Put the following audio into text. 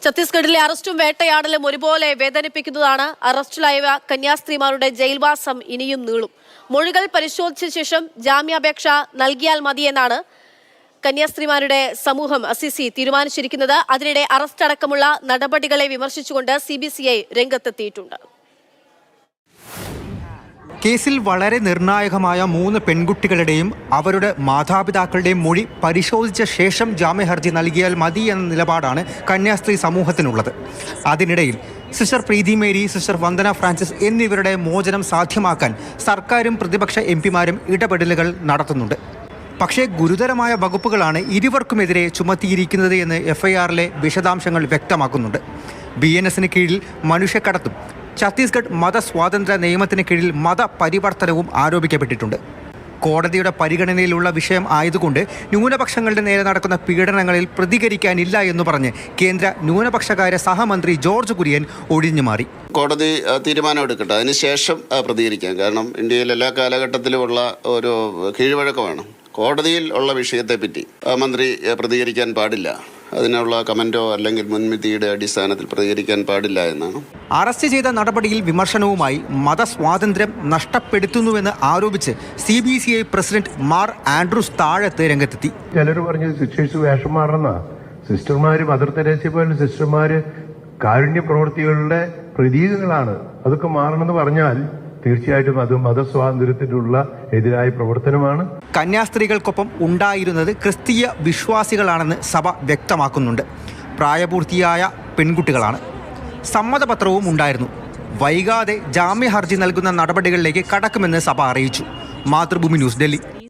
ഛത്തീസ്ഗഡിലെ അറസ്റ്റും വേട്ടയാടലും ഒരുപോലെ വേദനിപ്പിക്കുന്നതാണ്. അറസ്റ്റിലായ കന്യാസ്ത്രീമാരുടെ ജയിൽവാസം ഇനിയും നീളും. മൊഴികൾ പരിശോധിച്ച ശേഷം ജാമ്യാപേക്ഷ നൽകിയാൽ മതിയെന്നാണ് കന്യാസ്ത്രീമാരുടെ സമൂഹം അസിസി തീരുമാനിച്ചിരിക്കുന്നത്. അതിനിടെ അറസ്റ്റ് അടക്കമുള്ള നടപടികളെ വിമർശിച്ചുകൊണ്ട് CBCI രംഗത്തെത്തിയിട്ടുണ്ട്. കേസിൽ വളരെ നിർണായകമായ 3 പെൺകുട്ടികളുടെയും അവരുടെ മാതാപിതാക്കളുടെയും മൊഴി പരിശോധിച്ച ശേഷം ജാമ്യഹർജി നൽകിയാൽ മതി എന്ന നിലപാടാണ് കന്യാസ്ത്രീ സമൂഹത്തിനുള്ളത്. അതിനിടയിൽ സിസ്റ്റർ പ്രീതി മേരി, സിസ്റ്റർ വന്ദന ഫ്രാൻസിസ് എന്നിവരുടെ മോചനം സാധ്യമാക്കാൻ സർക്കാരും പ്രതിപക്ഷ MP-മാരും ഇടപെടലുകൾ നടത്തുന്നുണ്ട്. പക്ഷേ ഗുരുതരമായ വകുപ്പുകളാണ് ഇരുവർക്കുമെതിരെ ചുമത്തിയിരിക്കുന്നത് എന്ന് FIR-ലെ വിശദാംശങ്ങൾ വ്യക്തമാക്കുന്നുണ്ട്. BNS-ന് കീഴിൽ മനുഷ്യക്കടത്തും ഛത്തീസ്ഗഡ് മതസ്വാതന്ത്ര്യ നിയമത്തിന് കീഴിൽ മതപരിവർത്തനവും ആരോപിക്കപ്പെട്ടിട്ടുണ്ട്. കോടതിയുടെ പരിഗണനയിലുള്ള വിഷയം ആയതുകൊണ്ട് ന്യൂനപക്ഷങ്ങളുടെ നേരെ നടക്കുന്ന പീഡനങ്ങളിൽ പ്രതികരിക്കാനില്ല എന്ന് പറഞ്ഞ് കേന്ദ്ര ന്യൂനപക്ഷകാര്യ സഹമന്ത്രി ജോർജ് കുര്യൻ ഒഴിഞ്ഞുമാറി. കോടതി തീരുമാനം എടുക്കട്ടെ, അതിനുശേഷം പ്രതികരിക്കാം. കാരണം ഇന്ത്യയിൽ എല്ലാ കാലഘട്ടത്തിലുമുള്ള ഒരു കീഴ്വഴക്കമാണ്. കോടതിയിൽ ഉള്ള വിഷയത്തെപ്പറ്റി മന്ത്രി പ്രതികരിക്കാൻ പാടില്ല. അതിനുള്ള കമന്റോ അല്ലെങ്കിൽ മുൻവിധിയുടെ അടിസ്ഥാനത്തിൽ പ്രതികരിക്കാൻ പാടില്ല എന്നാണ്. അറസ്റ്റ് ചെയ്ത നടപടിയിൽ വിമർശനവുമായി മതസ്വാതന്ത്ര്യം നഷ്ടപ്പെടുത്തുന്നുവെന്ന് ആരോപിച്ച് CBCI പ്രസിഡന്റ് മാർ ആൻഡ്രൂസ് താഴത്ത് രംഗത്തെത്തി. ചിലർ പറഞ്ഞത് സിസ്റ്റേഴ്സ് വേഷം മാറണമെന്നാ. സിസ്റ്റർമാര്, മദർ തെരേസയെ പോലെ സിസ്റ്റർമാര് കാരുണ്യ പ്രവൃത്തികളുടെ പ്രതീകങ്ങളാണ്. അതൊക്കെ മാറണമെന്ന് പറഞ്ഞാൽ തീർച്ചയായിട്ടും അത് മതസ്വാതന്ത്ര്യത്തിനുള്ള എതിരായ പ്രവർത്തനമാണ്. കന്യാസ്ത്രീകൾക്കൊപ്പം ഉണ്ടായിരുന്നത് ക്രിസ്തീയ വിശ്വാസികളാണെന്ന് സഭ വ്യക്തമാക്കുന്നുണ്ട്. പ്രായപൂർത്തിയായ പെൺകുട്ടികളാണ്. സമ്മതപത്രവും ഉണ്ടായിരുന്നു. വൈകാതെ ജാമ്യഹർജി നൽകുന്ന നടപടികളിലേക്ക് കടക്കുമെന്ന് സഭ അറിയിച്ചു. മാതൃഭൂമി ന്യൂസ്, ഡൽഹി.